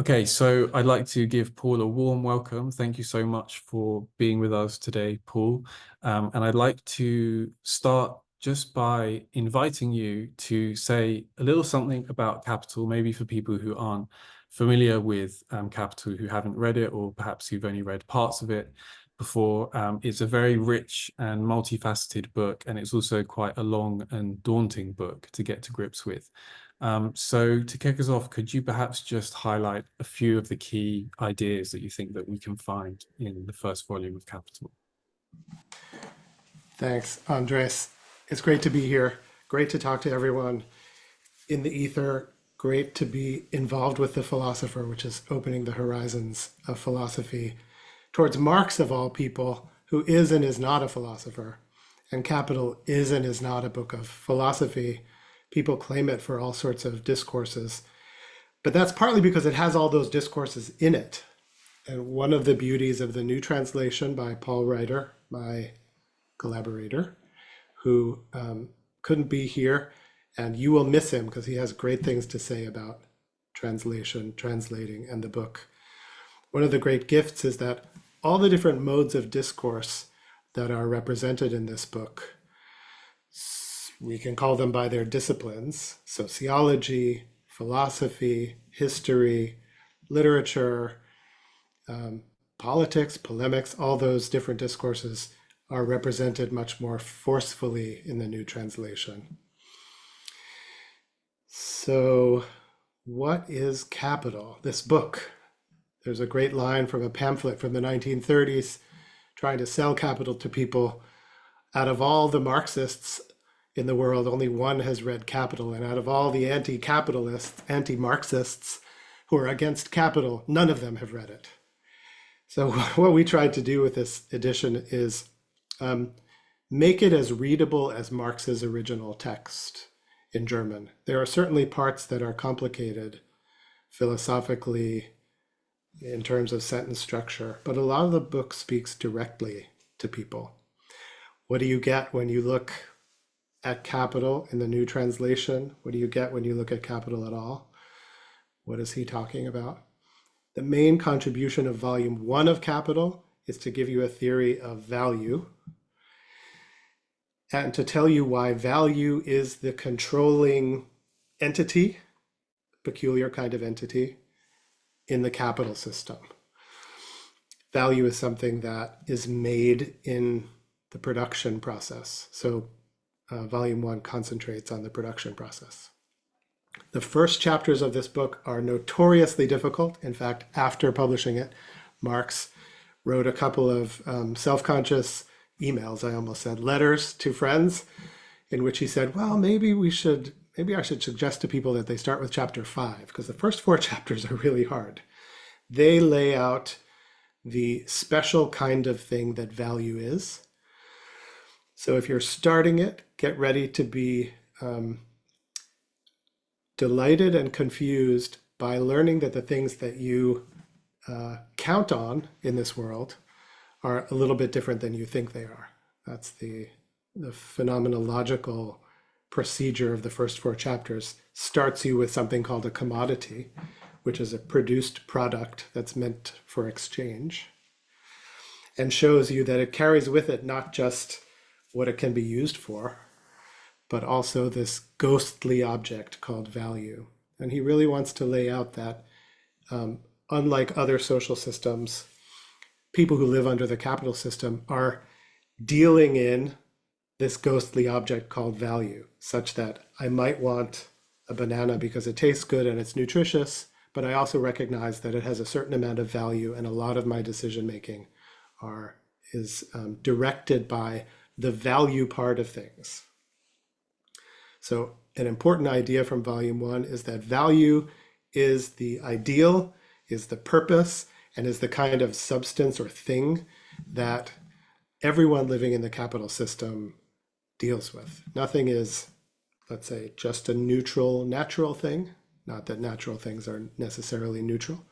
Okay, so I'd like to give Paul a warm welcome. Thank you so much for being with us today, Paul. And I'd like to start just by inviting you to say a little something about Capital, maybe for people who aren't familiar with Capital, who haven't read it, or perhaps who've only read parts of it before. It's a very rich and multifaceted book, and it's also quite a long and daunting book to get to grips with. So to kick us off, could you perhaps just highlight a few of the key ideas that you think that we can find in the first volume of Capital? Thanks, Andres. It's great to be here. Great to talk to everyone in the ether. Great to be involved with the philosopher, which is opening the horizons of philosophy towards Marx, of all people, who is and is not a philosopher. And Capital is and is not a book of philosophy. People claim it for all sorts of discourses. But that's partly because it has all those discourses in it. And one of the beauties of the new translation by Paul Reitter, my collaborator, who couldn't be here, and you will miss him because he has great things to say about translation, translating, and the book. One of the great gifts is that all the different modes of discourse that are represented in this book, we can call them by their disciplines: sociology, philosophy, history, literature, politics, polemics, all those different discourses are represented much more forcefully in the new translation. So, what is Capital? This book. There's a great line from a pamphlet from the 1930s trying to sell Capital to people. Out of all the Marxists in the world, only one has read Capital. And out of all the anti-capitalists, anti-Marxists who are against capital, none of them have read it. So what we tried to do with this edition is make it as readable as Marx's original text in German. There are certainly parts that are complicated philosophically in terms of sentence structure, but a lot of the book speaks directly to people. What do you get when you look at Capital in the new translation? What do you get when you look at Capital at all? What is he talking about? The main contribution of volume 1 of Capital is to give you a theory of value and to tell you why value is the controlling entity, peculiar kind of entity, in the capital system. Value is something that is made in the production process. So volume 1 concentrates on the production process. The first chapters of this book are notoriously difficult. In fact, after publishing it, Marx wrote a couple of self-conscious emails, I almost said letters to friends, in which he said, well, maybe I should suggest to people that they start with chapter 5, because the first 4 chapters are really hard. They lay out the special kind of thing that value is. So if you're starting it, get ready to be delighted and confused by learning that the things that you count on in this world are a little bit different than you think they are. That's the phenomenological procedure of the first 4 chapters. Starts you with something called a commodity, which is a produced product that's meant for exchange, and shows you that it carries with it not just what it can be used for, but also this ghostly object called value. And he really wants to lay out that unlike other social systems, people who live under the capital system are dealing in this ghostly object called value, such that I might want a banana because it tastes good and it's nutritious, but I also recognize that it has a certain amount of value, and a lot of my decision making is directed by the value part of things. So an important idea from volume 1 is that value is the ideal, is the purpose, and is the kind of substance or thing that everyone living in the capital system deals with. Nothing is, let's say, just a neutral, natural thing. Not that natural things are necessarily neutral,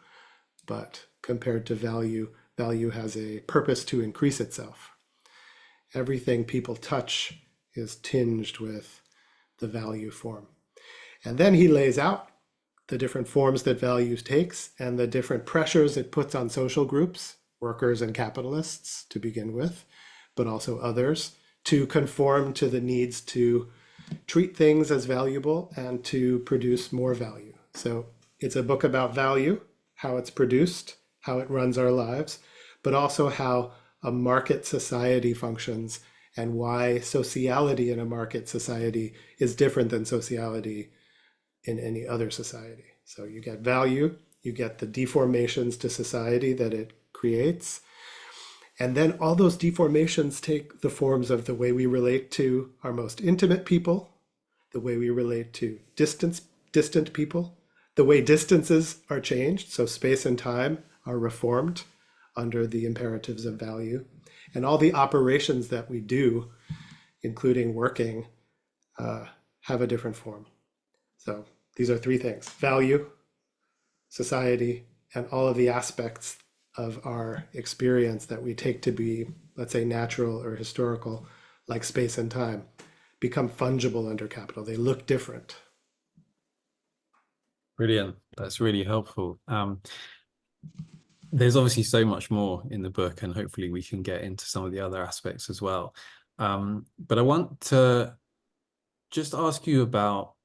but compared to value, value has a purpose to increase itself. Everything people touch is tinged with the value form. And then he lays out the different forms that value takes and the different pressures it puts on social groups, workers and capitalists to begin with, but also others, to conform to the needs to treat things as valuable and to produce more value. So it's a book about value, how it's produced, how it runs our lives, but also how a market society functions and why sociality in a market society is different than sociality in any other society. So you get value, you get the deformations to society that it creates, and then all those deformations take the forms of the way we relate to our most intimate people, the way we relate to distant people, the way distances are changed, so space and time are reformed under the imperatives of value, and all the operations that we do, including working, have a different form. So these are three things: value, society, and all of the aspects of our experience that we take to be, let's say, natural or historical, like space and time, become fungible under capital. They look different. Brilliant. That's really helpful. There's obviously so much more in the book, and hopefully we can get into some of the other aspects as well. But I want to just ask you about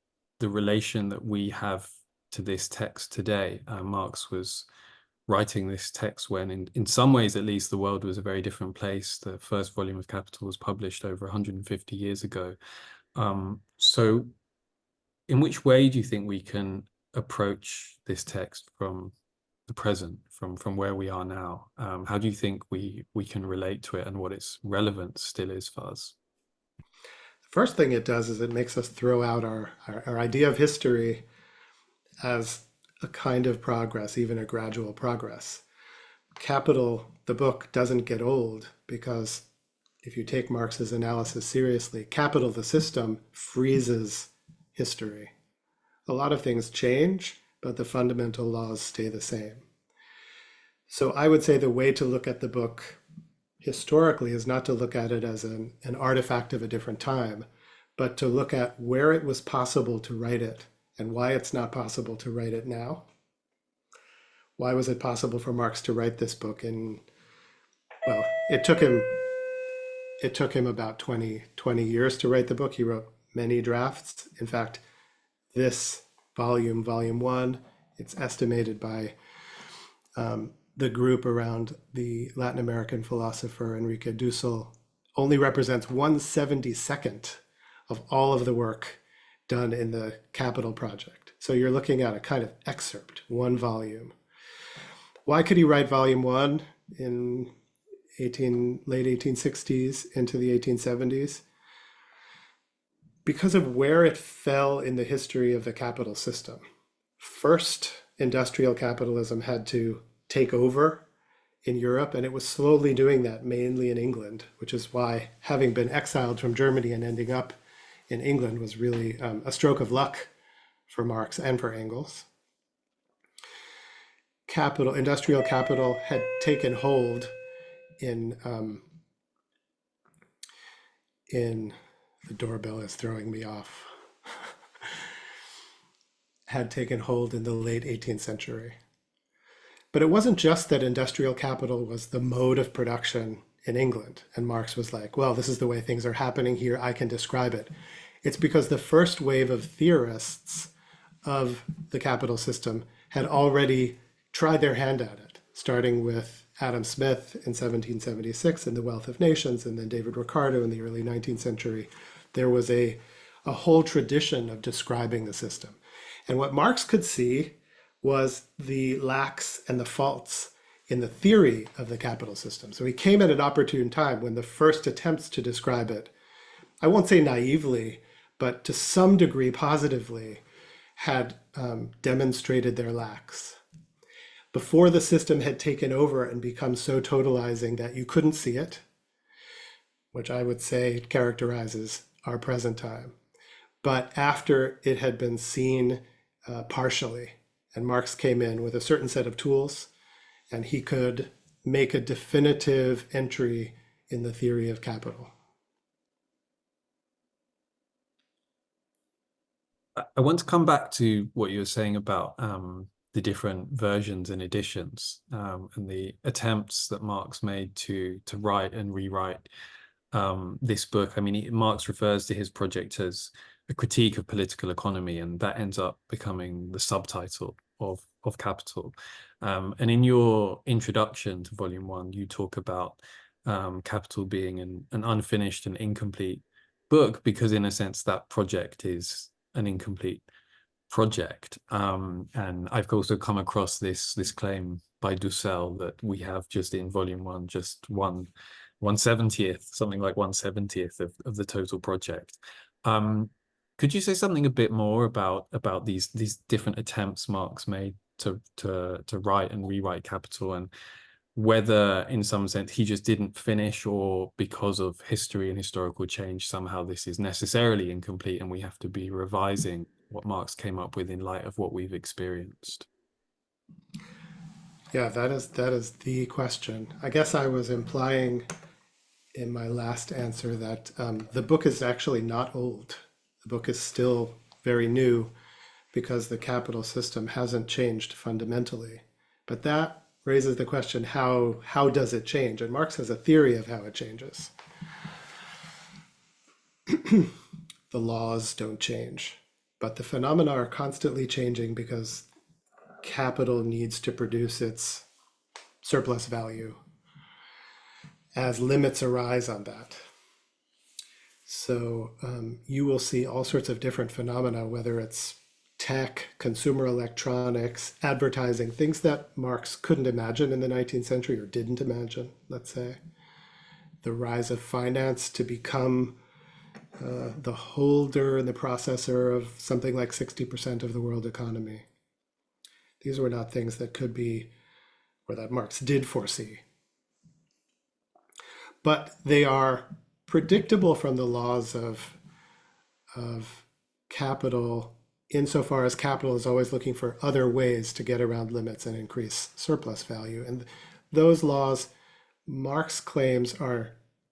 the relation that we have to this text today. Marx was writing this text when, in some ways at least, the world was a very different place. The first volume of Capital was published over 150 years ago. So in which way do you think we can approach this text from the present, from where we are now? How do you think we can relate to it, and what its relevance still is for us? The first thing it does is it makes us throw out our idea of history as a kind of progress, even a gradual progress. Capital, the book, doesn't get old because if you take Marx's analysis seriously, Capital, the system, freezes history. A lot of things change, but the fundamental laws stay the same. So I would say the way to look at the book historically is not to look at it as an artifact of a different time, but to look at where it was possible to write it and why it's not possible to write it now. Why was it possible for Marx to write this book well, it took him about 20 years to write the book. He wrote many drafts. In fact, this volume 1, it's estimated by the group around the Latin American philosopher Enrique Dussel, only represents 1/72 of all of the work done in the Capital project. So you're looking at a kind of excerpt, one volume. Why could he write volume 1 in late 1860s into the 1870s? Because of where it fell in the history of the capital system. First, industrial capitalism had to take over in Europe, and it was slowly doing that, mainly in England, which is why having been exiled from Germany and ending up in England was really a stroke of luck for Marx and for Engels. Industrial capital had taken hold in the doorbell is throwing me off, had taken hold in the late 18th century. But it wasn't just that industrial capital was the mode of production in England, and Marx was like, well, this is the way things are happening here, I can describe it. It's because the first wave of theorists of the capital system had already tried their hand at it, starting with Adam Smith in 1776 in The Wealth of Nations, and then David Ricardo in the early 19th century. There was a whole tradition of describing the system. And what Marx could see was the lacks and the faults in the theory of the capital system. So he came at an opportune time when the first attempts to describe it, I won't say naively, but to some degree positively, had demonstrated their lacks. Before the system had taken over and become so totalizing that you couldn't see it, which I would say characterizes our present time. But after it had been seen partially, and Marx came in with a certain set of tools, and he could make a definitive entry in the theory of capital. I want to come back to what you were saying about the different versions and editions, and the attempts that Marx made to write and rewrite this book. I mean, Marx refers to his project as a critique of political economy, and that ends up becoming the subtitle of Capital. And in your introduction to Volume 1, you talk about Capital being an unfinished and incomplete book because, in a sense, that project is an incomplete project. And I've also come across this claim by Dussel that we have just in Volume 1 just 1/70th, something like 1/70th of the total project. Could you say something a bit more about these different attempts Marx made to write and rewrite Capital, and whether in some sense he just didn't finish, or because of history and historical change, somehow this is necessarily incomplete and we have to be revising what Marx came up with in light of what we've experienced? Yeah, that is the question. I guess I was implying in my last answer that the book is actually not old. The book is still very new because the capital system hasn't changed fundamentally. But that raises the question, how does it change? And Marx has a theory of how it changes. The laws don't change, but the phenomena are constantly changing because capital needs to produce its surplus value as limits arise on that. So you will see all sorts of different phenomena, whether it's tech, consumer electronics, advertising, things that Marx couldn't imagine in the 19th century, or didn't imagine, let's say. The rise of finance to become the holder and the processor of something like 60% of the world economy. These were not things that could be, or that Marx did foresee. But they are predictable from the laws of capital, insofar as capital is always looking for other ways to get around limits and increase surplus value. And those laws, Marx claims,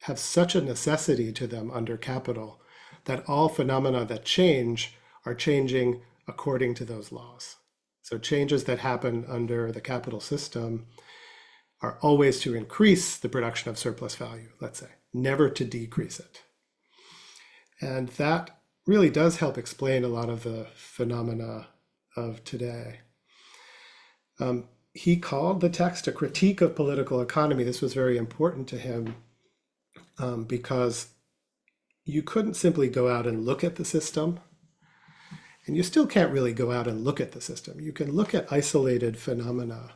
have such a necessity to them under capital that all phenomena that change are changing according to those laws. So changes that happen under the capital system are always to increase the production of surplus value, let's say, never to decrease it. And that really does help explain a lot of the phenomena of today. He called the text a critique of political economy. This was very important to him because you couldn't simply go out and look at the system. And you still can't really go out and look at the system. You can look at isolated phenomena.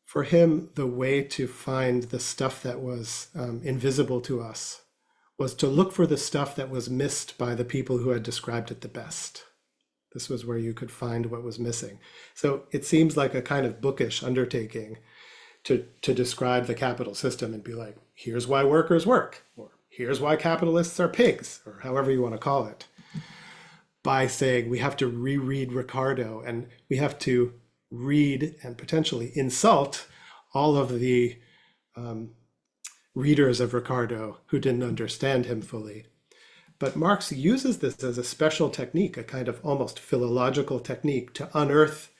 For him, the way to find the stuff that was invisible to us was to look for the stuff that was missed by the people who had described it the best. This was where you could find what was missing. So it seems like a kind of bookish undertaking to describe the capital system and be like, here's why workers work, or here's why capitalists are pigs, or however you want to call it, by saying we have to reread Ricardo, and we have to read and potentially insult all of the readers of Ricardo who didn't understand him fully. But Marx uses this as a special technique, a kind of almost philological technique, to unearth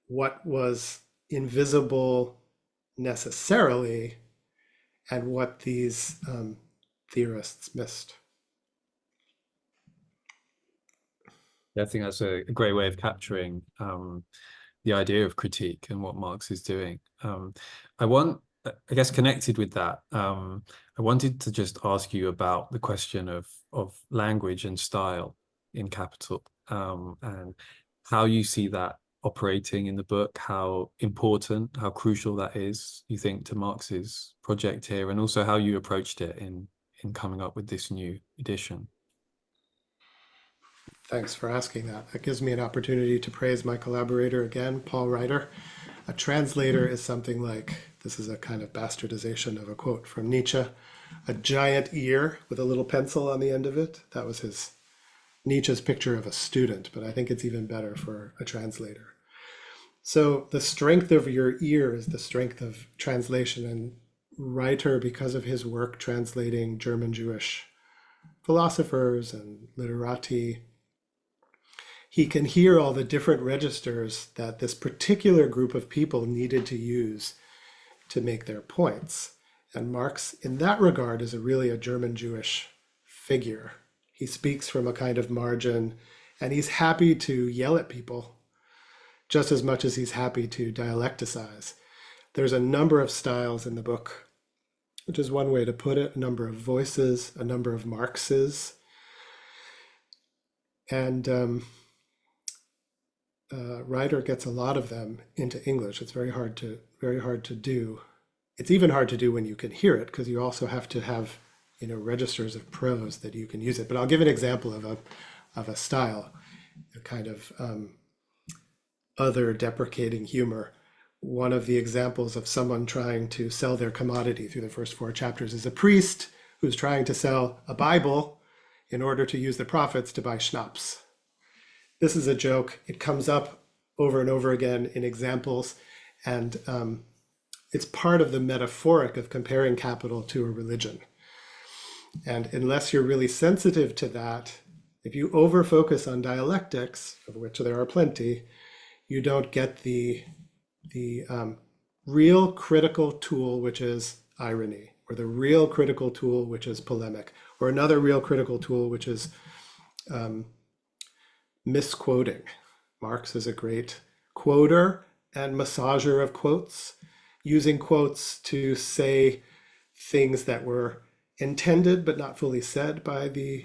what was invisible necessarily and what these theorists missed. I think that's a great way of capturing the idea of critique and what Marx is doing. I guess connected with that, I wanted to just ask you about the question of language and style in Capital, and how you see that operating in the book, how important, how crucial that is, you think, to Marx's project here, and also how you approached it in coming up with this new edition. Thanks for asking that. That gives me an opportunity to praise my collaborator again, Paul Reitter. A translator is something like, this is a kind of bastardization of a quote from Nietzsche, a giant ear with a little pencil on the end of it. That was Nietzsche's picture of a student, but I think it's even better for a translator. So the strength of your ear is the strength of translation. And Reitter, because of his work translating German Jewish philosophers and literati, he can hear all the different registers that this particular group of people needed to use to make their points. And Marx, in that regard, is really a German Jewish figure. He speaks from a kind of margin, and he's happy to yell at people just as much as he's happy to dialecticize. There's a number of styles in the book, which is one way to put it, a number of voices, a number of Marxes. And Reitter gets a lot of them into English. It's very hard to do. It's even hard to do when you can hear it, because you also have to have, registers of prose that you can use it. But I'll give an example of a style, a kind of other deprecating humor. One of the examples of someone trying to sell their commodity through the first 4 chapters is a priest who's trying to sell a Bible in order to use the profits to buy schnapps. This is a joke. It comes up over and over again in examples, and it's part of the metaphoric of comparing capital to a religion. And unless you're really sensitive to that, if you over-focus on dialectics, of which there are plenty, you don't get the real critical tool, which is irony, or the real critical tool, which is polemic, or another real critical tool, which is misquoting. Marx is a great quoter and massager of quotes, using quotes to say things that were intended but not fully said by the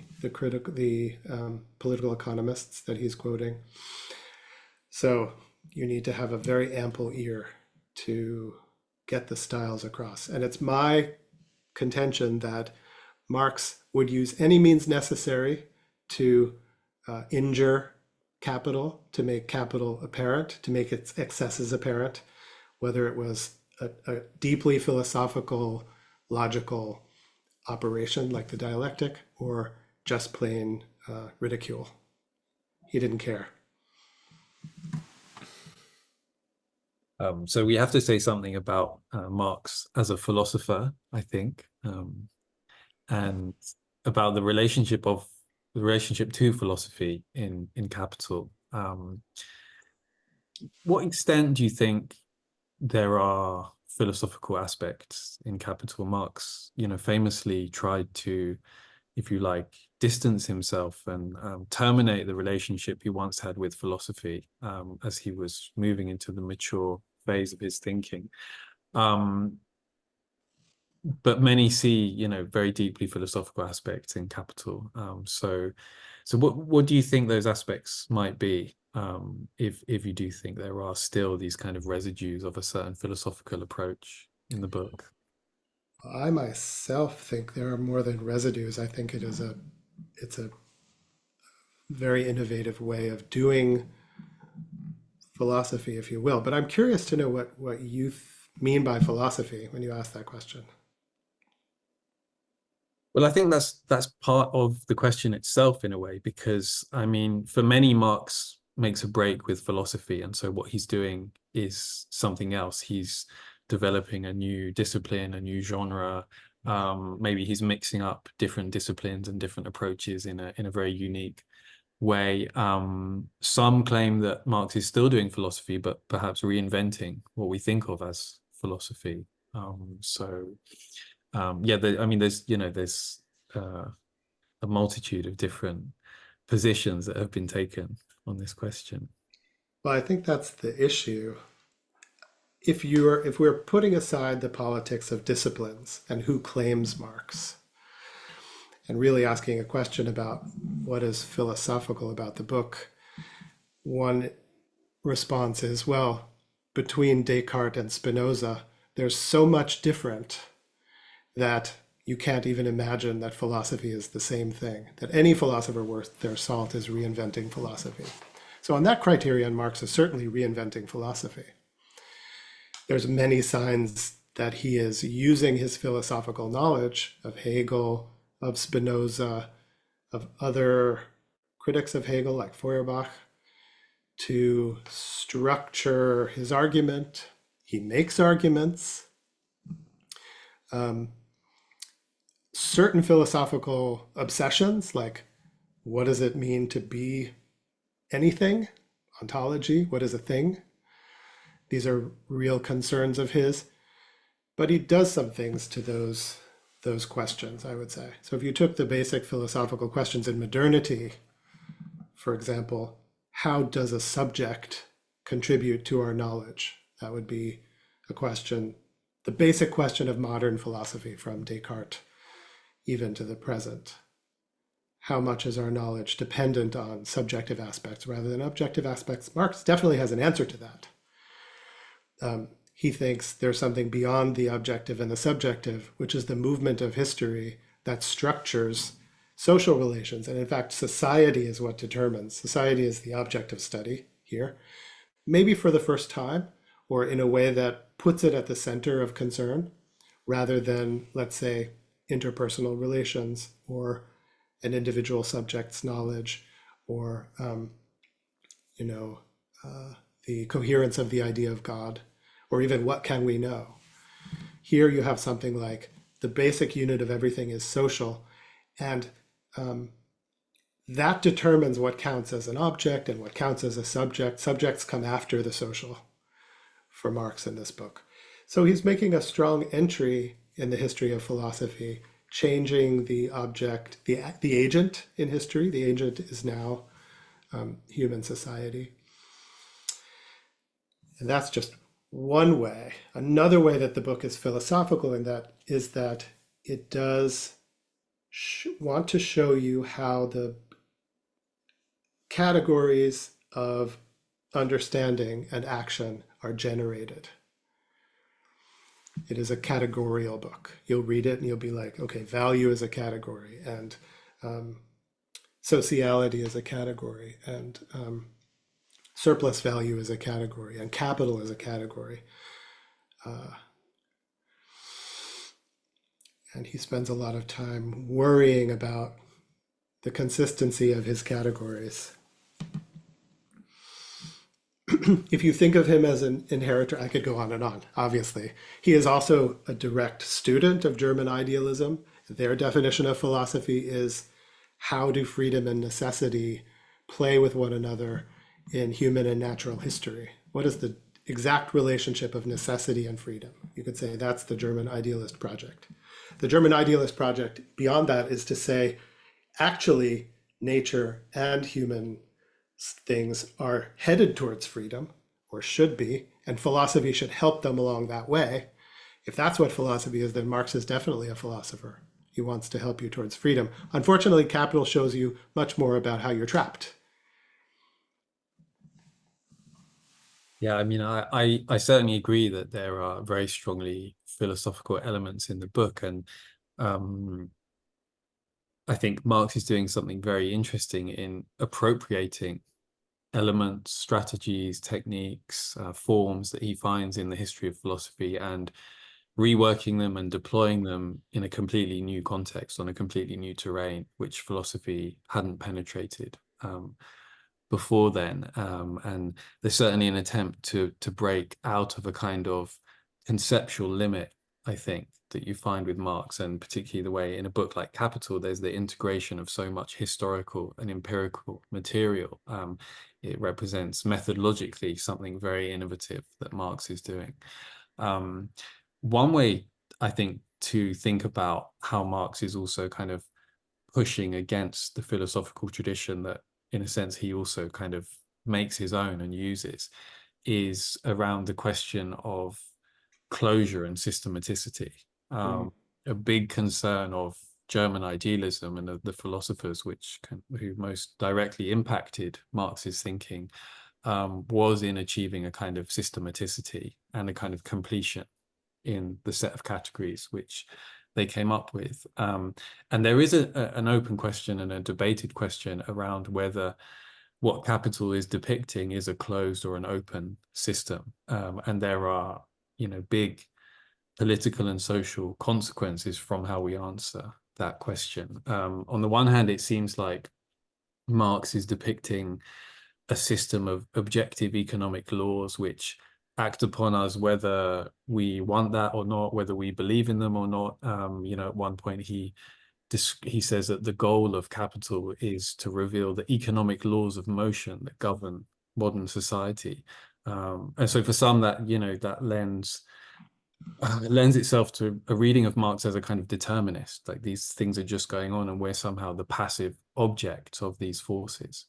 political economists that he's quoting. So you need to have a very ample ear to get the styles across. And it's my contention that Marx would use any means necessary to injure capital, to make capital apparent, to make its excesses apparent, whether it was a deeply philosophical, logical operation like the dialectic, or just plain ridicule. He didn't care. So we have to say something about Marx as a philosopher, I think, and about the relationship to philosophy in Capital. What extent do you think there are philosophical aspects in Capital? Marx, famously tried to, if you like, distance himself and terminate the relationship he once had with philosophy as he was moving into the mature phase of his thinking. But many see, very deeply philosophical aspects in Capital. So what do you think those aspects might be, if you do think there are still these kind of residues of a certain philosophical approach in the book? I myself think there are more than residues. I think it's a very innovative way of doing philosophy, if you will. But I'm curious to know what you mean by philosophy when you ask that question. Well, I think that's part of the question itself in a way, because I mean, for many, Marx makes a break with philosophy, and so what he's doing is something else. He's developing a new discipline, a new genre. Maybe he's mixing up different disciplines and different approaches in a very unique way. Some claim that Marx is still doing philosophy, but perhaps reinventing what we think of as philosophy. There's a multitude of different positions that have been taken on this question. Well, I think that's the issue. If we're putting aside the politics of disciplines and who claims Marx, and really asking a question about what is philosophical about the book, one response is, well, between Descartes and Spinoza, there's so much different that you can't even imagine that philosophy is the same thing, that any philosopher worth their salt is reinventing philosophy. So on that criterion, Marx is certainly reinventing philosophy. There's many signs that he is using his philosophical knowledge of Hegel, of Spinoza, of other critics of Hegel like Feuerbach, to structure his argument. He makes arguments. Certain philosophical obsessions, like what does it mean to be anything? Ontology, what is a thing? These are real concerns of his, but he does some things to those questions, I would say. So if you took the basic philosophical questions in modernity, for example, how does a subject contribute to our knowledge? That would be a question, the basic question of modern philosophy from Descartes even to the present. How much is our knowledge dependent on subjective aspects rather than objective aspects? Marx definitely has an answer to that. He thinks there's something beyond the objective and the subjective, which is the movement of history that structures social relations. And in fact, society is what determines. Society is the object of study here, maybe for the first time, or in a way that puts it at the center of concern, rather than, let's say, interpersonal relations or an individual subject's knowledge, or the coherence of the idea of God, or even what can we know. Here you have something like the basic unit of everything is social, and that determines what counts as an object and what counts as a subject. Subjects come after the social for Marx in this book. So he's making a strong entry in the history of philosophy, changing the object, the agent in history. The agent is now human society. And that's just one way. Another way that the book is philosophical in that is that it does want to show you how the categories of understanding and action are generated. It is a categorical book. You'll read it and you'll be like, okay, value is a category, and sociality is a category, and surplus value is a category, and capital is a category. And he spends a lot of time worrying about the consistency of his categories. If you think of him as an inheritor, I could go on and on, obviously. He is also a direct student of German idealism. Their definition of philosophy is, how do freedom and necessity play with one another in human and natural history? What is the exact relationship of necessity and freedom? You could say that's the German idealist project. The German idealist project beyond that is to say, actually, nature and human things are headed towards freedom, or should be, and philosophy should help them along that way. If that's what philosophy is, then Marx is definitely a philosopher. He wants to help you towards freedom. Unfortunately, Capital shows you much more about how you're trapped. Yeah, I mean, I certainly agree that there are very strongly philosophical elements in the book, and I think Marx is doing something very interesting in appropriating elements, strategies, techniques, forms that he finds in the history of philosophy, and reworking them and deploying them in a completely new context, on a completely new terrain, which philosophy hadn't penetrated before then. And there's certainly an attempt to break out of a kind of conceptual limit, I think, that you find with Marx, and particularly the way in a book like Capital, there's the integration of so much historical and empirical material. It represents methodologically something very innovative that Marx is doing. One way, I think, to think about how Marx is also kind of pushing against the philosophical tradition that, in a sense, he also kind of makes his own and uses, is around the question of closure and systematicity. A big concern of German idealism and of the philosophers who most directly impacted Marx's thinking was in achieving a kind of systematicity and a kind of completion in the set of categories which they came up with. And there is an open question and a debated question around whether what Capital is depicting is a closed or an open system. And there are, big political and social consequences from how we answer that question. On the one hand, it seems like Marx is depicting a system of objective economic laws which act upon us whether we want that or not, whether we believe in them or not. At one point he he says that the goal of capital is to reveal the economic laws of motion that govern modern society. And so for some, that, that lends itself to a reading of Marx as a kind of determinist, like these things are just going on and we're somehow the passive objects of these forces.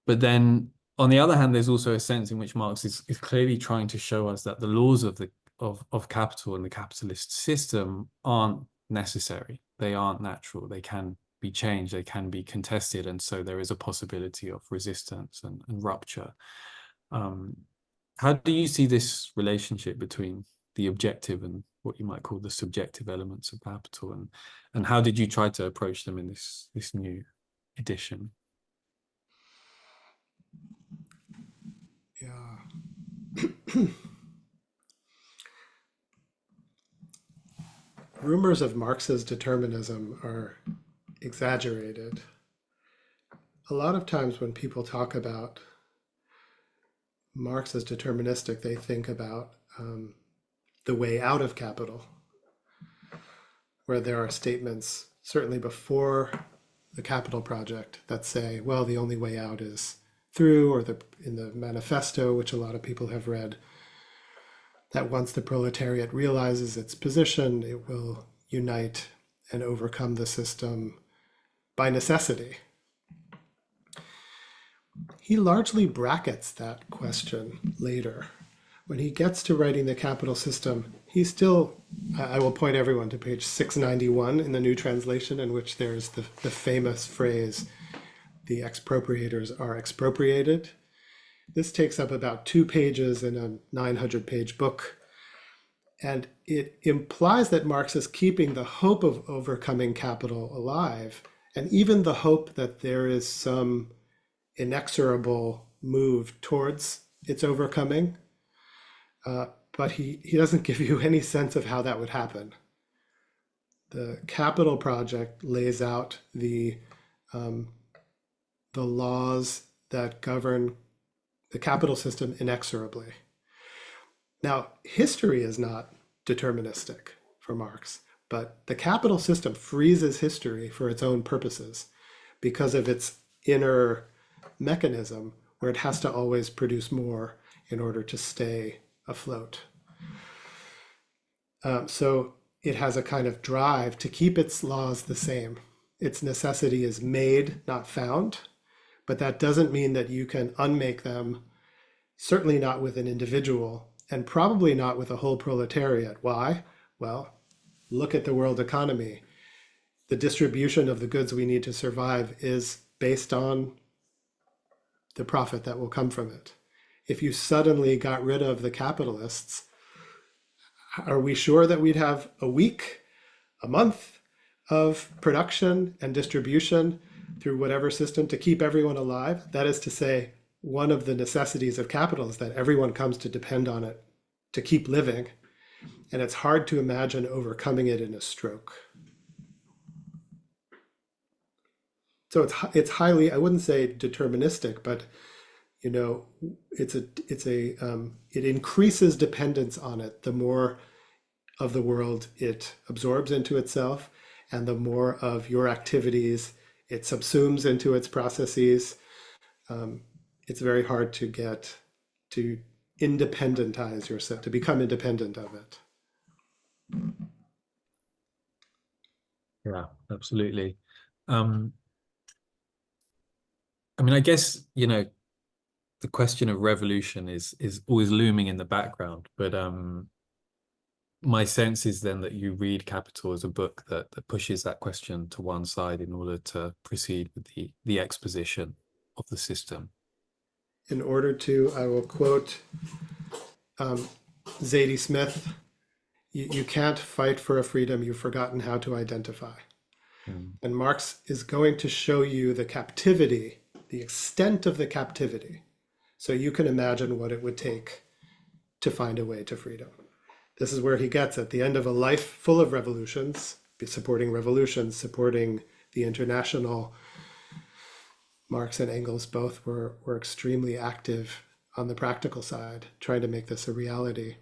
But then on the other hand, there's also a sense in which Marx is clearly trying to show us that the laws of capital and the capitalist system aren't necessary. They aren't natural. They can be changed. They can be contested. And so there is a possibility of resistance and rupture. How do you see this relationship between the objective and what you might call the subjective elements of capital, and how did you try to approach them in this new edition? Yeah. Rumors of Marx's determinism are exaggerated. A lot of times when people talk about Marx as deterministic, they think about the way out of capital, where there are statements, certainly before the Capital Project, that say, well, the only way out is through, or in the manifesto, which a lot of people have read, that once the proletariat realizes its position, it will unite and overcome the system by necessity. He largely brackets that question later. When he gets to writing the capital system, he still, I will point everyone to page 691 in the New Translation, in which there's the famous phrase, the expropriators are expropriated. This takes up about 2 pages in a 900-page book. And it implies that Marx is keeping the hope of overcoming capital alive, and even the hope that there is some inexorable move towards its overcoming. But he doesn't give you any sense of how that would happen. The Capital Project lays out the laws that govern the capital system inexorably. Now, history is not deterministic for Marx, but the capital system freezes history for its own purposes because of its inner mechanism where it has to always produce more in order to stay afloat. So it has a kind of drive to keep its laws the same. Its necessity is made, not found, but that doesn't mean that you can unmake them, certainly not with an individual, and probably not with a whole proletariat. Why? Well, look at the world economy. The distribution of the goods we need to survive is based on the profit that will come from it. If you suddenly got rid of the capitalists, are we sure that we'd have a week, a month of production and distribution through whatever system to keep everyone alive? That is to say, one of the necessities of capital is that everyone comes to depend on it to keep living. And it's hard to imagine overcoming it in a stroke. So it's highly, I wouldn't say deterministic, but it increases dependence on it the more of the world it absorbs into itself, and the more of your activities it subsumes into its processes. It's very hard to get to independentize yourself, to become independent of it. Yeah, absolutely. I mean, I guess, the question of revolution is always looming in the background, but my sense is then that you read Capital as a book that pushes that question to one side in order to proceed with the exposition of the system. In order to, I will quote Zadie Smith, you can't fight for a freedom you've forgotten how to identify. And Marx is going to show you the captivity, the extent of the captivity, so you can imagine what it would take to find a way to freedom. This is where he gets at the end of a life full of revolutions, supporting the International. Marx and Engels both were extremely active on the practical side, trying to make this a reality.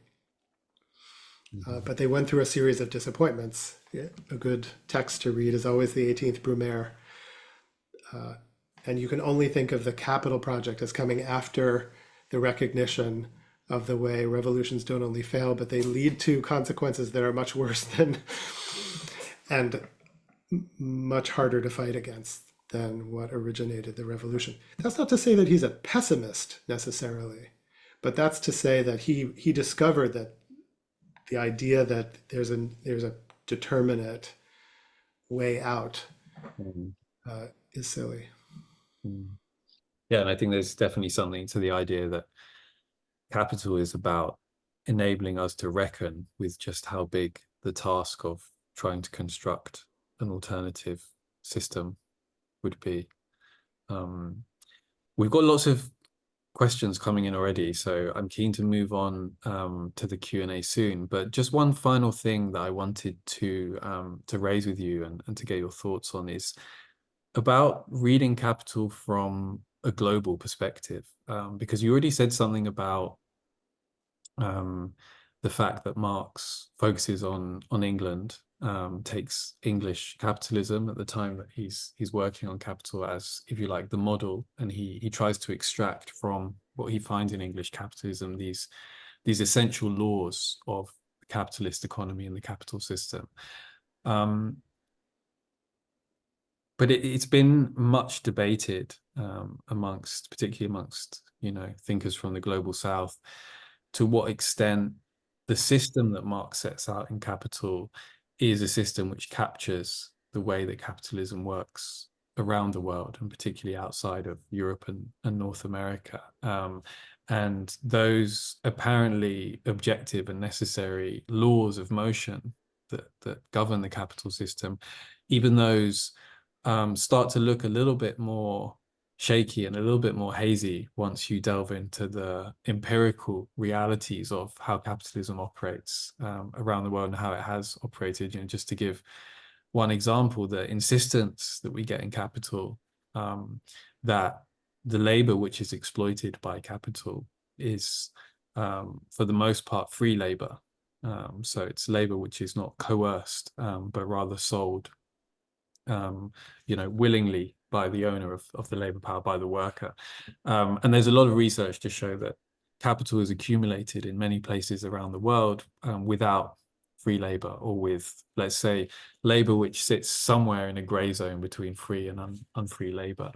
But they went through a series of disappointments. A good text to read is always the 18th Brumaire. And you can only think of the capital project as coming after the recognition of the way revolutions don't only fail, but they lead to consequences that are much worse than and much harder to fight against than what originated the revolution. That's not to say that he's a pessimist necessarily, but that's to say that he discovered that the idea that there's a determinate way out Mm, is silly. mm. Yeah, and I think there's definitely something to the idea that capital is about enabling us to reckon with just how big the task of trying to construct an alternative system would be. Um, we've got lots of questions coming in already, so I'm keen to move on to the Q&A soon. But just one final thing that I wanted to raise with you and to get your thoughts on is about reading Capital from a global perspective, because you already said something about the fact that Marx focuses on England, takes English capitalism at the time that he's working on Capital as, if you like, the model, and he tries to extract from what he finds in English capitalism these essential laws of the capitalist economy and the capital system. But it's been much debated particularly amongst, thinkers from the global South, to what extent the system that Marx sets out in Capital is a system which captures the way that capitalism works around the world, and particularly outside of Europe and North America. And those apparently objective and necessary laws of motion that govern the capital system, even those start to look a little bit more shaky and a little bit more hazy once you delve into the empirical realities of how capitalism operates around the world and how it has operated. Just to give one example, the insistence that we get in Capital that the labor which is exploited by capital is, for the most part, free labor. So it's labor which is not coerced, but rather sold willingly by the owner of the labor power, by the worker. And there's a lot of research to show that capital is accumulated in many places around the world without free labor, or with, let's say, labor which sits somewhere in a gray zone between free and unfree labor.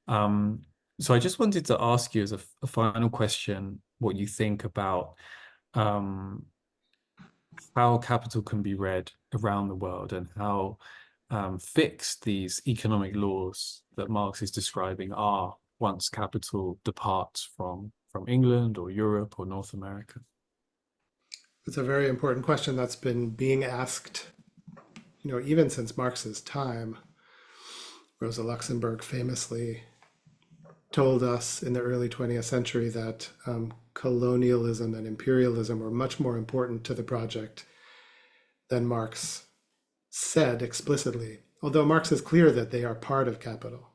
So I just wanted to ask you as a final question, what you think about how capital can be read around the world, and how fixed these economic laws that Marx is describing are once capital departs from England or Europe or North America. It's a very important question that's been being asked, even since Marx's time. Rosa Luxemburg famously told us in the early 20th century that colonialism and imperialism were much more important to the project than Marx said explicitly, although Marx is clear that they are part of capital.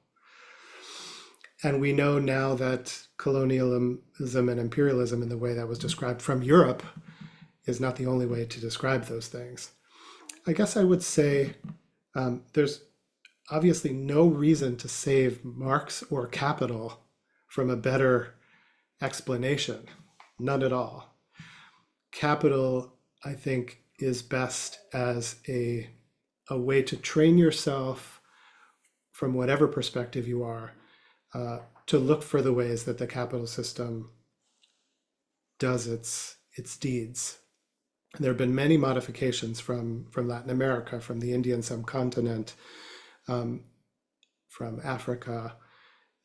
And we know now that colonialism and imperialism, in the way that was described from Europe, is not the only way to describe those things. I guess I would say there's obviously no reason to save Marx or Capital from a better explanation. None at all. Capital, I think, is best as a way to train yourself from whatever perspective you are to look for the ways that the capital system does its deeds. There have been many modifications from Latin America, from the Indian subcontinent, from Africa,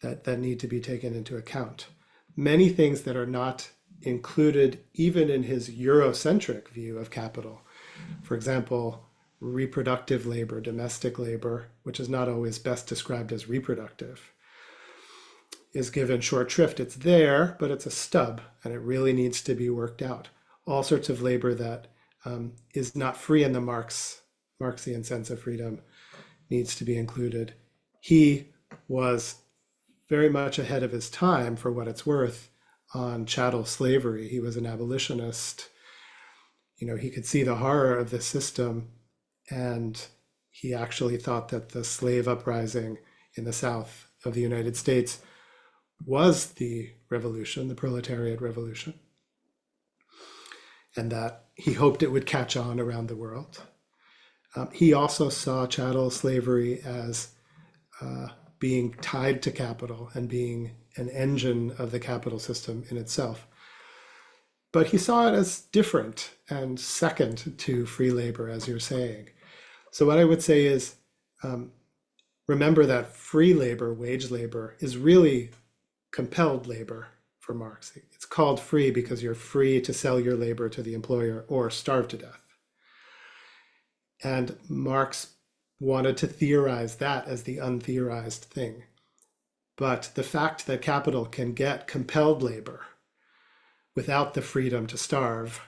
that need to be taken into account. Many things that are not included even in his Eurocentric view of capital. For example, reproductive labor, domestic labor, which is not always best described as reproductive, is given short shrift. It's there, but it's a stub, and it really needs to be worked out. All sorts of labor that is not free in the Marxian sense of freedom needs to be included. He was very much ahead of his time, for what it's worth, on chattel slavery. He was an abolitionist. He could see the horror of the system, And he actually thought that the slave uprising in the South of the United States was the revolution, the proletariat revolution, and that he hoped it would catch on around the world. He also saw chattel slavery as being tied to capital and being an engine of the capital system in itself. But he saw it as different and second to free labor, as you're saying. So what I would say is, remember that free labor, wage labor, is really compelled labor for Marx. It's called free because you're free to sell your labor to the employer or starve to death. And Marx wanted to theorize that as the untheorized thing. But the fact that capital can get compelled labor without the freedom to starve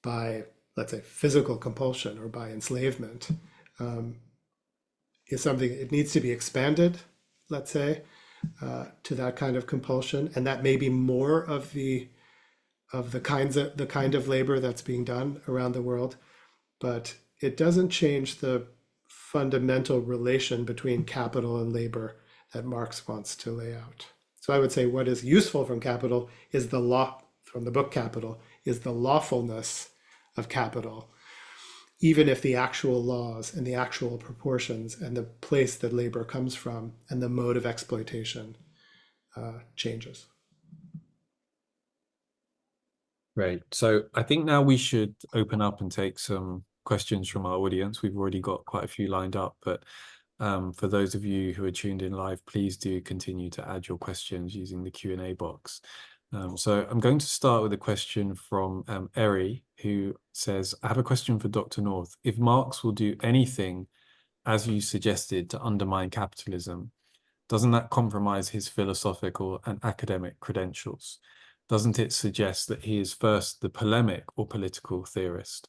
by, let's say, physical compulsion or by enslavement, is something, it needs to be expanded, let's say, to that kind of compulsion. And that may be more of the kind of labor that's being done around the world. But it doesn't change the fundamental relation between capital and labor that Marx wants to lay out. So I would say what is useful from capital is the law, from the book Capital, is the lawfulness of capital, even if the actual laws and the actual proportions and the place that labor comes from and the mode of exploitation changes. Great. So I think now we should open up and take some questions from our audience. We've already got quite a few lined up, but for those of you who are tuned in live, please do continue to add your questions using the Q&A box. So I'm going to start with a question from Eri, who says, I have a question for Dr. North. If Marx will do anything, as you suggested, to undermine capitalism, doesn't that compromise his philosophical and academic credentials? Doesn't it suggest that he is first the polemic or political theorist?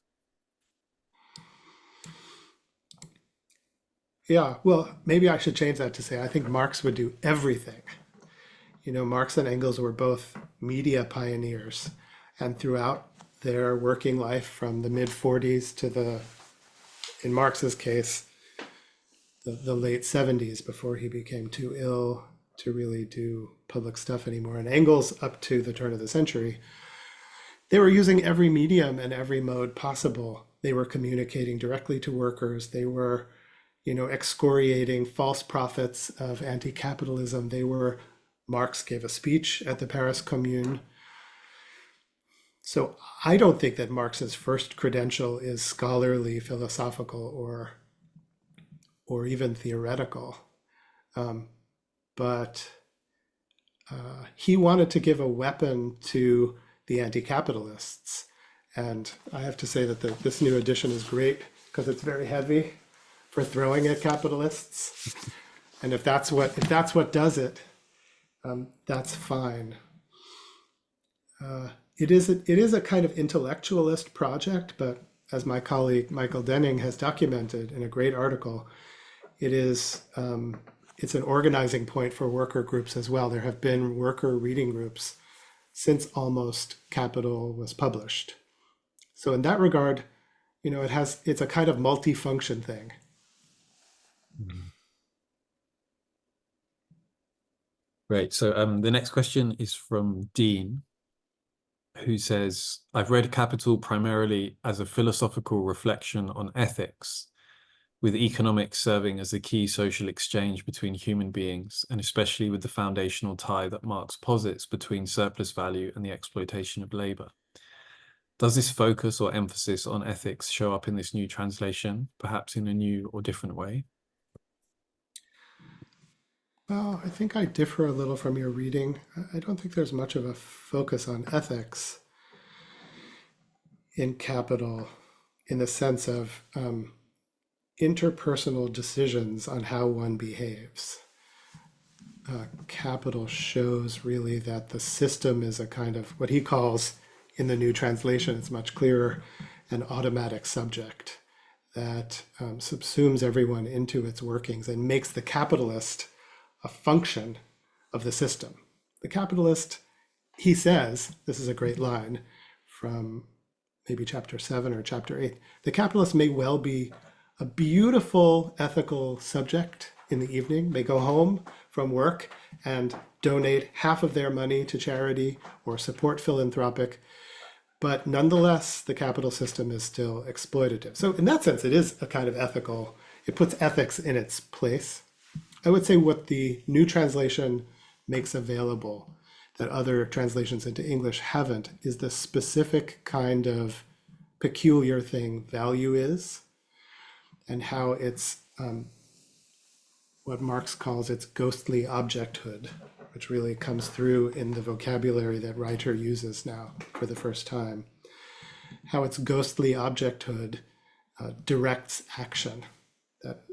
Yeah, well, maybe I should change that to say I think Marx would do everything. You know, Marx and Engels were both media pioneers, and throughout their working life from the mid-40s to in Marx's case, the late 70s, before he became too ill to really do public stuff anymore, and Engels up to the turn of the century, they were using every medium and every mode possible. They were communicating directly to workers. They were, excoriating false prophets of anti-capitalism. Marx gave a speech at the Paris Commune. So I don't think that Marx's first credential is scholarly, philosophical, or even theoretical. But he wanted to give a weapon to the anti-capitalists. And I have to say that this new edition is great because it's very heavy for throwing at capitalists. And if that's what does it, that's fine. It is a kind of intellectualist project, but as my colleague Michael Denning has documented in a great article, it's an organizing point for worker groups as well. There have been worker reading groups since almost Capital was published. So in that regard, it's a kind of multifunction thing. Great. So the next question is from Dean, who says, I've read Capital primarily as a philosophical reflection on ethics, with economics serving as the key social exchange between human beings, and especially with the foundational tie that Marx posits between surplus value and the exploitation of labor. Does this focus or emphasis on ethics show up in this new translation, perhaps in a new or different way? Well, I think I differ a little from your reading. I don't think there's much of a focus on ethics in Capital in the sense of interpersonal decisions on how one behaves. Capital shows really that the system is a kind of what he calls, in the new translation, it's much clearer, an automatic subject that subsumes everyone into its workings and makes the capitalist a function of the system. The capitalist, he says, this is a great line from maybe chapter 7 or chapter 8. The capitalist may well be a beautiful ethical subject in the evening. They go home from work and donate half of their money to charity or support philanthropic, but nonetheless, the capital system is still exploitative. So in that sense, it is a kind of ethical, it puts ethics in its place. I would say what the new translation makes available that other translations into English haven't is the specific kind of peculiar thing value is, and how it's what Marx calls its ghostly objecthood, which really comes through in the vocabulary that Reitter uses now for the first time. How its ghostly objecthood directs action, that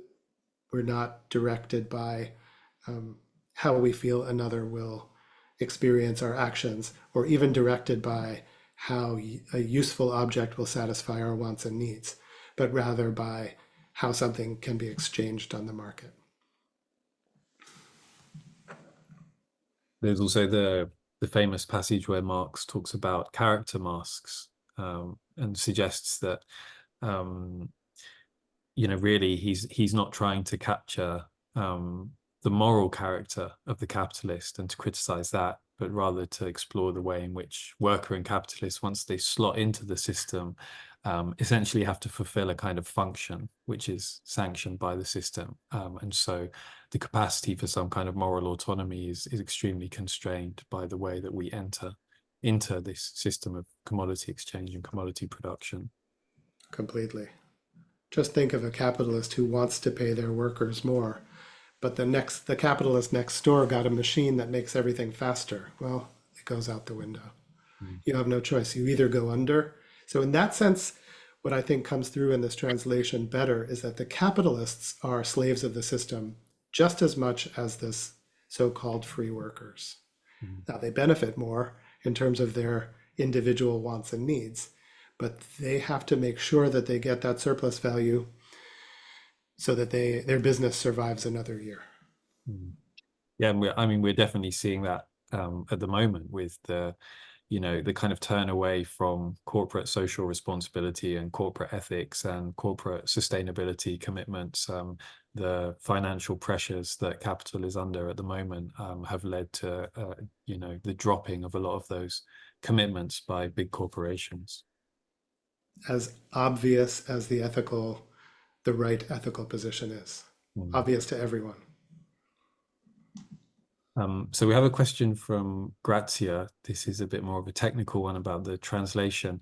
we're not directed by how we feel another will experience our actions, or even directed by how a useful object will satisfy our wants and needs, but rather by how something can be exchanged on the market. There's also the famous passage where Marx talks about character masks, and suggests that really he's not trying to capture the moral character of the capitalist and to criticize that, but rather to explore the way in which worker and capitalist, once they slot into the system, essentially have to fulfill a kind of function which is sanctioned by the system, and so the capacity for some kind of moral autonomy is extremely constrained by the way that we enter into this system of commodity exchange and commodity production. Completely. Just think of a capitalist who wants to pay their workers more, but the capitalist next door got a machine that makes everything faster. Well, it goes out the window. You have no choice. You either go under. So in that sense, what I think comes through in this translation better is that the capitalists are slaves of the system just as much as this so-called free workers. Now, they benefit more in terms of their individual wants and needs, but they have to make sure that they get that surplus value so that their business survives another year. Yeah, and we're definitely seeing that at the moment with the kind of turn away from corporate social responsibility and corporate ethics and corporate sustainability commitments. The financial pressures that capital is under at the moment have led to the dropping of a lot of those commitments by big corporations. As obvious as the right ethical position is, obvious to everyone. So we have a question from Grazia. This is a bit more of a technical one about the translation.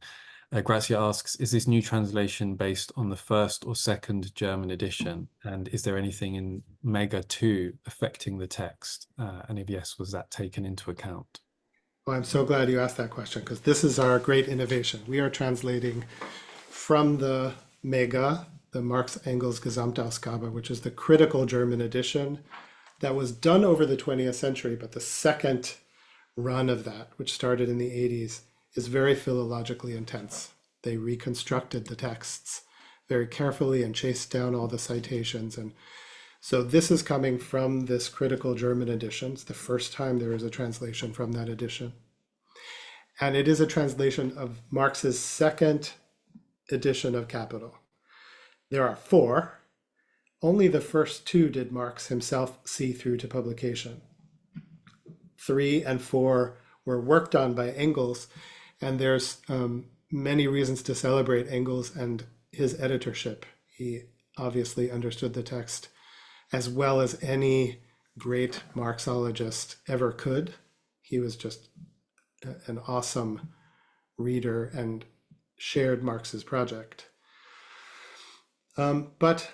Grazia asks, is this new translation based on the first or second German edition? And is there anything in Mega 2 affecting the text? And if yes, was that taken into account? Well, I'm so glad you asked that question, because this is our great innovation. We are translating from the Mega, the Marx Engels Gesamtausgabe, which is the critical German edition that was done over the 20th century, but the second run of that, which started in the 80s, is very philologically intense. They reconstructed the texts very carefully and chased down all the citations. And so this is coming from this critical German edition. It's the first time there is a translation from that edition. And it is a translation of Marx's second edition of Capital. There are 4. Only the first 2 did Marx himself see through to publication. 3 and 4 were worked on by Engels, and there's many reasons to celebrate Engels and his editorship. He obviously understood the text as well as any great Marxologist ever could. He was just an awesome reader and shared Marx's project. But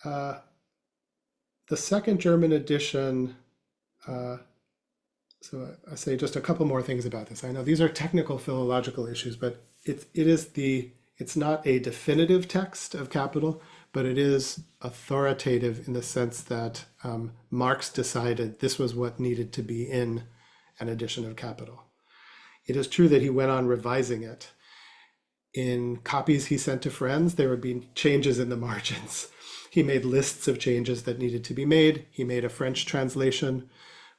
the second German edition, so I say just a couple more things about this. I know these are technical philological issues, but it's not a definitive text of Capital, but it is authoritative in the sense that Marx decided this was what needed to be in an edition of Capital. It is true that he went on revising it. In copies he sent to friends, there would be changes in the margins. He made lists of changes that needed to be made. He made a French translation,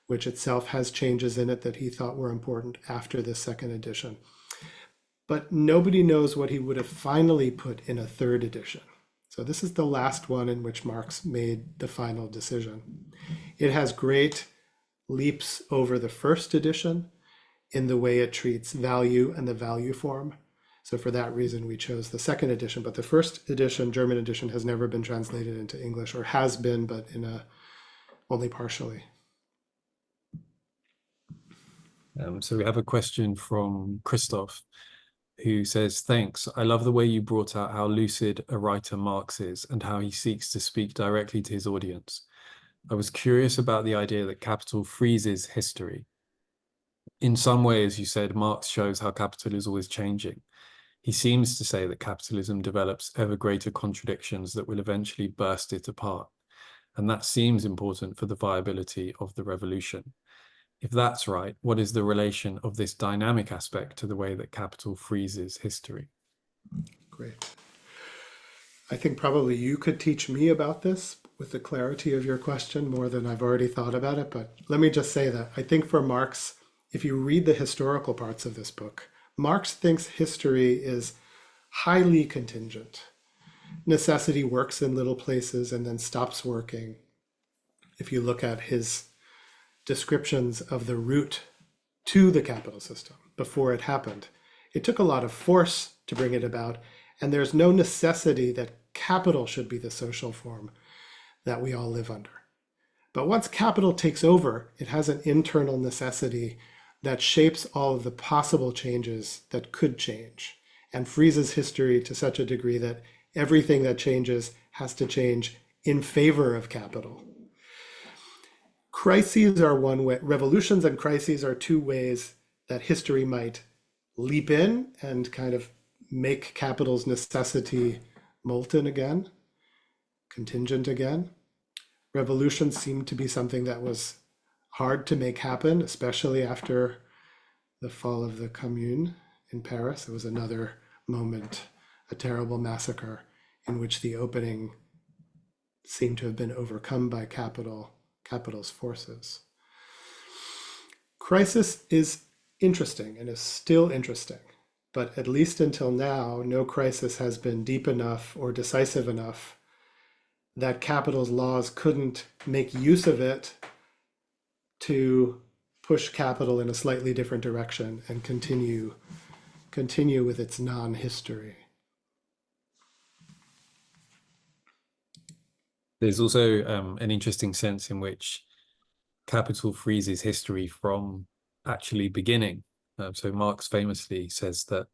which itself has changes in it that he thought were important after this second edition. but nobody knows what he would have finally put in a third edition. So this is the last one in which Marx made the final decision. It has great leaps over the first edition in the way it treats value and the value form. So for that reason, we chose the second edition, but the first edition, German edition, has never been translated into English, or has been, but only partially. So we have a question from Christoph, who says, thanks. I love the way you brought out how lucid a writer Marx is and how he seeks to speak directly to his audience. I was curious about the idea that capital freezes history. In some way, as you said, Marx shows how capital is always changing. He seems to say that capitalism develops ever greater contradictions that will eventually burst it apart. And that seems important for the viability of the revolution. If that's right, what is the relation of this dynamic aspect to the way that capital freezes history? Great. I think probably you could teach me about this with the clarity of your question more than I've already thought about it. But let me just say that I think for Marx, if you read the historical parts of this book, Marx thinks history is highly contingent. Necessity works in little places and then stops working. If you look at his descriptions of the route to the capital system before it happened, it took a lot of force to bring it about, and there's no necessity that capital should be the social form that we all live under. But once capital takes over, it has an internal necessity that shapes all of the possible changes that could change and freezes history to such a degree that everything that changes has to change in favor of capital. Crises are one way, revolutions and crises are two ways that history might leap in and kind of make capital's necessity molten again, contingent again. Revolutions seem to be something that was hard to make happen, especially after the fall of the Commune in Paris. It was another moment, a terrible massacre in which the opening seemed to have been overcome by capital's forces. Crisis is interesting and is still interesting, but at least until now, no crisis has been deep enough or decisive enough that capital's laws couldn't make use of it to push capital in a slightly different direction and continue with its non-history. There's also an interesting sense in which capital freezes history from actually beginning. So Marx famously says that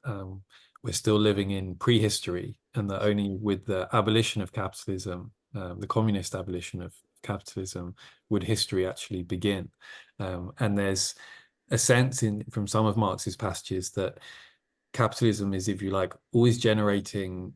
we're still living in prehistory, and that only with the abolition of capitalism, the communist abolition of capitalism, would history actually begin. And there's a sense from some of Marx's passages that capitalism is, if you like, always generating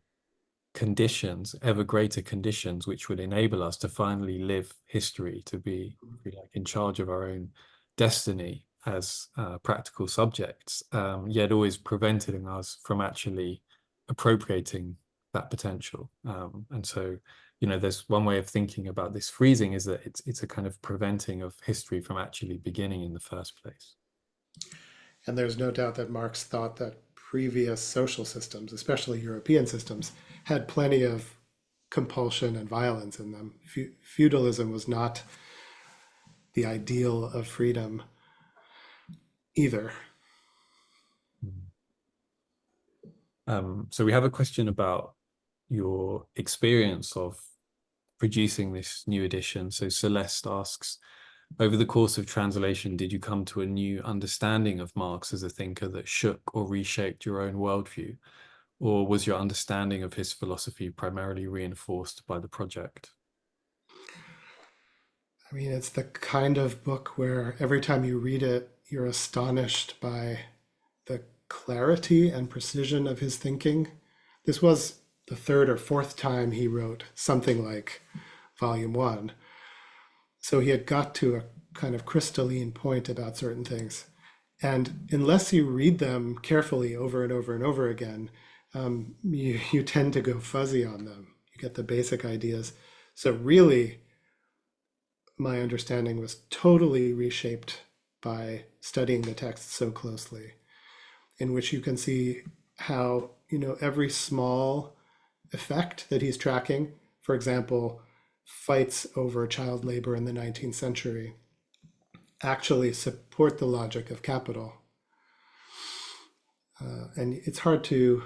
conditions, ever greater conditions, which would enable us to finally live history, to be, if you like, in charge of our own destiny as practical subjects, yet always preventing us from actually appropriating that potential. And so, there's one way of thinking about this freezing is that it's a kind of preventing of history from actually beginning in the first place. And there's no doubt that Marx thought that previous social systems, especially European systems, had plenty of compulsion and violence in them. Feudalism was not the ideal of freedom either. So we have a question about your experience of producing this new edition. So Celeste asks, over the course of translation, did you come to a new understanding of Marx as a thinker that shook or reshaped your own worldview? Or was your understanding of his philosophy primarily reinforced by the project? I mean, it's the kind of book where every time you read it, you're astonished by the clarity and precision of his thinking. This was the third or fourth time he wrote something like Volume 1. So he had got to a kind of crystalline point about certain things. And unless you read them carefully over and over and over again, you tend to go fuzzy on them. You get the basic ideas. So really, my understanding was totally reshaped by studying the text so closely, in which you can see how, every small effect that he's tracking, for example, fights over child labor in the 19th century, actually support the logic of capital. And it's hard to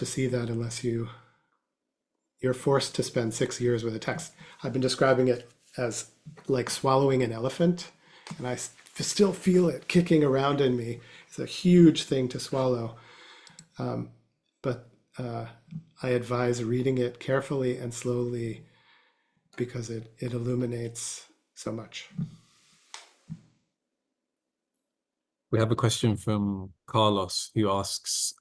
see that unless you're forced to spend 6 years with a text. I've been describing it as like swallowing an elephant, and I still feel it kicking around in me. It's a huge thing to swallow. But I advise reading it carefully and slowly because it illuminates so much. We have a question from Carlos who asks,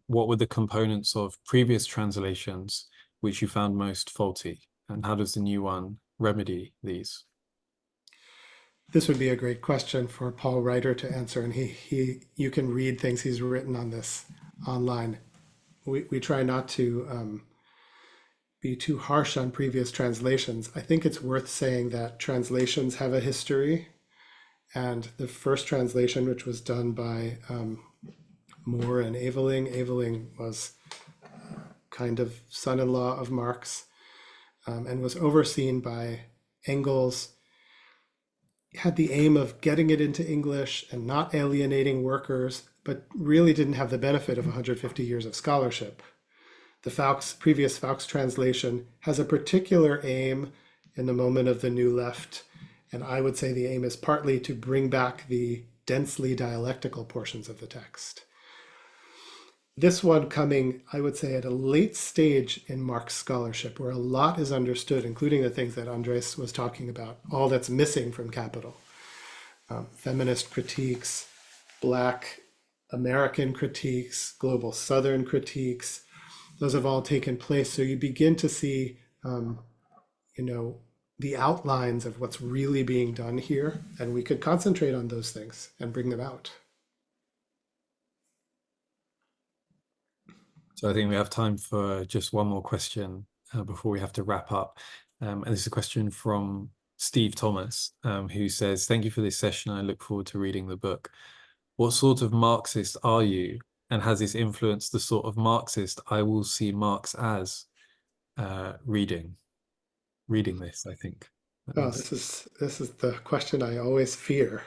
what were the components of previous translations which you found most faulty, and how does the new one remedy these? This would be a great question for Paul Reitter to answer, and you can read things he's written on this online. We try not to be too harsh on previous translations. I think it's worth saying that translations have a history, and the first translation, which was done by Moore and Aveling was kind of son-in-law of Marx, and was overseen by Engels, had the aim of getting it into English and not alienating workers, but really didn't have the benefit of 150 years of scholarship. The previous Fowkes translation has a particular aim in the moment of the New Left, and I would say the aim is partly to bring back the densely dialectical portions of the text. This one coming, I would say, at a late stage in Marx scholarship, where a lot is understood, including the things that Andrés was talking about, all that's missing from Capital. Feminist critiques, Black American critiques, global Southern critiques, those have all taken place. So you begin to see, the outlines of what's really being done here, and we could concentrate on those things and bring them out. So I think we have time for just one more question before we have to wrap up. And this is a question from Steve Thomas, who says, thank you for this session. I look forward to reading the book. What sort of Marxist are you? And has this influenced the sort of Marxist I will see Marx as reading this, I think? Oh, this is the question I always fear.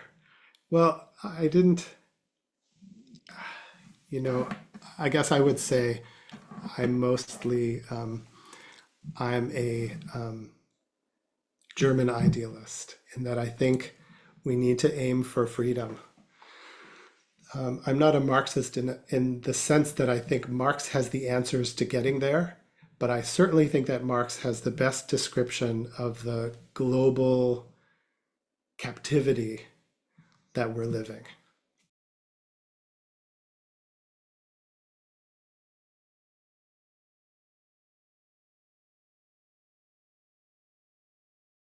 Well, I didn't, I guess I would say I'm mostly, I'm a German idealist in that I think we need to aim for freedom. I'm not a Marxist in the sense that I think Marx has the answers to getting there, but I certainly think that Marx has the best description of the global captivity that we're living.